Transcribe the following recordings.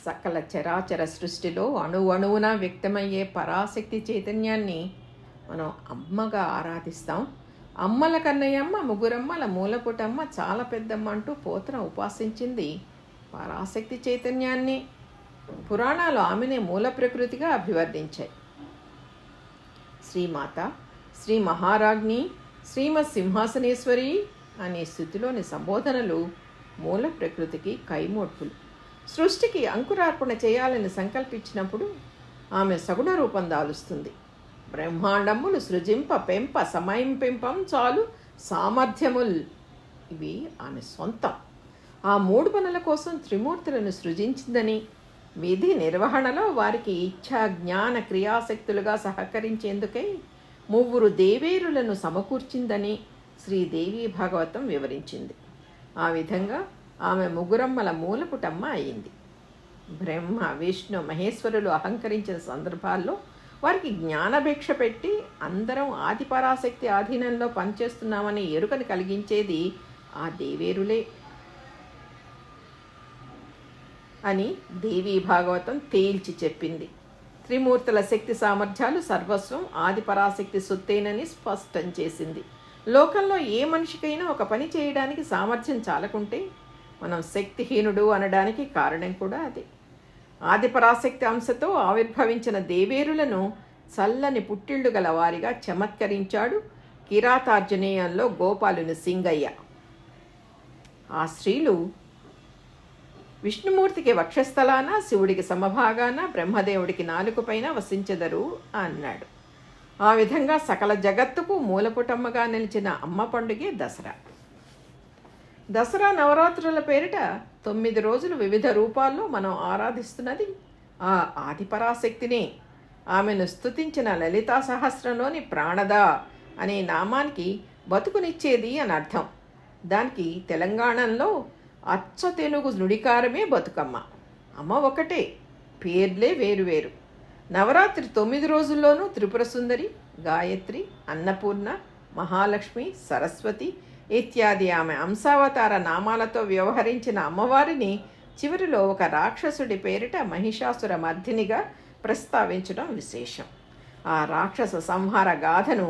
సకల చరాచర సృష్టిలో అణువున వ్యక్తమయ్యే పరాశక్తి చైతన్యాన్ని మనం అమ్మగా ఆరాధిస్తాం. అమ్మల కన్నయ్యమ్మ, ముగ్గురమ్మల మూలపుటమ్మ, చాలా పెద్దమ్మ అంటూ పోతన ఉపాసించింది పరాశక్తి చైతన్యాన్ని. పురాణాలు ఆమెనే మూల ప్రకృతిగా అభివర్ణించాయి. శ్రీమాత, శ్రీ మహారాజ్ఞి, శ్రీమత్ సింహాసనేశ్వరి అనే స్థితిలోని సంబోధనలు మూల ప్రకృతికి కైమోడ్పులు. సృష్టికి అంకురార్పణ చేయాలని సంకల్పించినప్పుడు ఆమె సగుణ రూపం దాలుస్తుంది. బ్రహ్మాండములు సృజింప పెంప సమయింపింపం చాలు సామర్థ్యముల్ ఇవి ఆమె సొంతం. ఆ మూడు పనుల కోసం త్రిమూర్తులను సృజించిందని, విధి నిర్వహణలో వారికి ఇచ్ఛా జ్ఞాన క్రియాశక్తులుగా సహకరించేందుకై ముగ్గురు దేవేరులను సమకూర్చిందని శ్రీదేవి భాగవతం వివరించింది. ఆ విధంగా ఆమె ముగ్గురమ్మల మూలపుటమ్మ అయింది. బ్రహ్మ, విష్ణు, మహేశ్వరులు అహంకరించిన సందర్భాల్లో వారికి జ్ఞానభిక్ష పెట్టి అందరం ఆదిపరాశక్తి ఆధీనంలో పనిచేస్తున్నామని ఎరుకని కలిగించేది ఆ దేవేరులే అని దేవీ భాగవతం తేల్చి చెప్పింది. త్రిమూర్తుల శక్తి సామర్థ్యాలు సర్వస్వం ఆదిపరాశక్తి సొత్తేనని స్పష్టం చేసింది. లోకంలో ఏ మనిషికైనా ఒక పని చేయడానికి సామర్థ్యం చాలకుంటే మనం శక్తిహీనుడు అనడానికి కారణం కూడా అదే. ఆదిపరాశక్తి అంశతో ఆవిర్భవించిన దేవేరులను చల్లని పుట్టిళ్ళు గల వారిగా చమత్కరించాడు కిరాతార్జునేయంలో గోపాలుని సింగయ్య. ఆ స్త్రీలు విష్ణుమూర్తికి వక్షస్థలాన, శివుడికి సమభాగాన, బ్రహ్మదేవుడికి నాలుకపైన వసించెదరు అన్నాడు. ఆ విధంగా సకల జగత్తుకు మూలపుటమ్మగా నిలిచిన అమ్మ పండుగే దసరా. దసరా నవరాత్రుల పేరిట 9 రోజులు వివిధ రూపాల్లో మనం ఆరాధిస్తున్నది ఆ ఆదిపరాశక్తిని. ఆమెను స్తుతించిన లలితా సహస్రంలోని ప్రాణద అనే నామానికి బతుకునిచ్చేది అని అర్థం. దానికి తెలంగాణలో అచ్చ తెలుగు నుడికారమే బతుకమ్మ. అమ్మ ఒకటే, పేర్లే వేరువేరు. నవరాత్రి 9 రోజుల్లోనూ త్రిపుర సుందరి, గాయత్రి, అన్నపూర్ణ, మహాలక్ష్మి, సరస్వతి ఇత్యాది ఆమె అంశావతార నామాలతో వ్యవహరించిన అమ్మవారిని చివరిలో ఒక రాక్షసుడి పేరిట మహిషాసుర మర్దినిగా ప్రస్తావించడం విశేషం. ఆ రాక్షస సంహార గాథను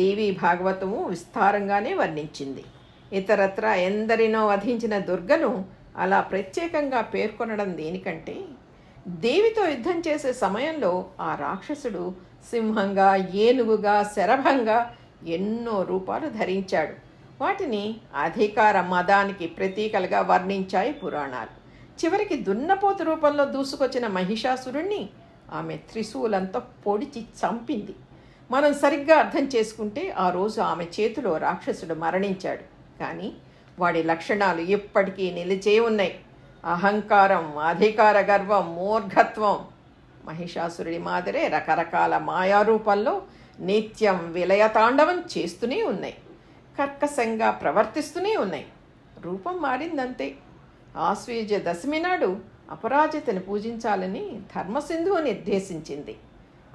దేవీ భాగవతము విస్తారంగానే వర్ణించింది. ఇతరత్ర ఎందరినో వధించిన దుర్గను అలా ప్రత్యేకంగా పేర్కొనడం దేనికంటే, దేవితో యుద్ధం చేసే సమయంలో ఆ రాక్షసుడు సింహంగా, ఏనుగుగా, శరభంగా ఎన్నో రూపాలు ధరించాడు. వాటిని అధికార మదానికి ప్రతీకలుగా వర్ణించాయి పురాణాలు. చివరికి దున్నపోతు రూపంలో దూసుకొచ్చిన మహిషాసురుణ్ణి ఆమె త్రిశూలంతో పొడిచి చంపింది. మనం సరిగ్గా అర్థం చేసుకుంటే ఆ రోజు ఆమె చేతిలో రాక్షసుడు మరణించాడు. కానీ వాడి లక్షణాలు ఇప్పటికీ నిలిచే ఉన్నాయి. అహంకారం, అధికార గర్వం, మూర్ఘత్వం మహిషాసురుడి మాదిరే రకరకాల మాయారూపంలో నిత్యం విలయతాండవం చేస్తూనే ఉన్నాయి. కర్కశంగా ప్రవర్తిస్తూనే ఉన్నాయి. రూపం మారిందంతే. ఆశ్వయుజ దశమి నాడు అపరాజితను పూజించాలని ధర్మసింధువు నిర్దేశించింది.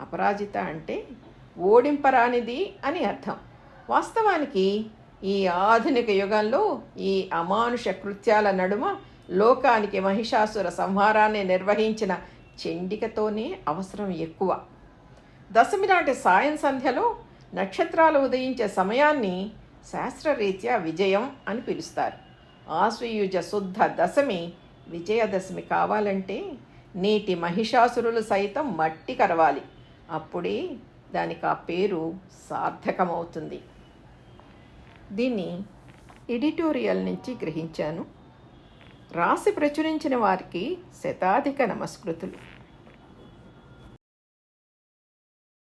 అపరాజిత అంటే ఓడింపరానిది అని అర్థం. వాస్తవానికి ఈ ఆధునిక యుగంలో ఈ అమానుష కృత్యాల నడుమ లోకానికి మహిషాసుర సంహారాన్ని నిర్వహించిన చండికతోనే అవసరం ఎక్కువ. దశమి నాటి సాయం సంధ్యలో నక్షత్రాలు ఉదయించే సమయాన్ని శాస్త్రరీత్యా విజయం అని పిలుస్తారు. ఆశ్వయుజ శుద్ధ దశమి విజయదశమి కావాలంటే నేటి మహిషాసురులు సైతం మట్టి కరవాలి. అప్పుడే దానికి ఆ పేరు సార్థకమవుతుంది. దీన్ని ఎడిటోరియల్ నుంచి గ్రహించాను. రాసి ప్రచురించిన వారికి శతాధిక నమస్కృతులు.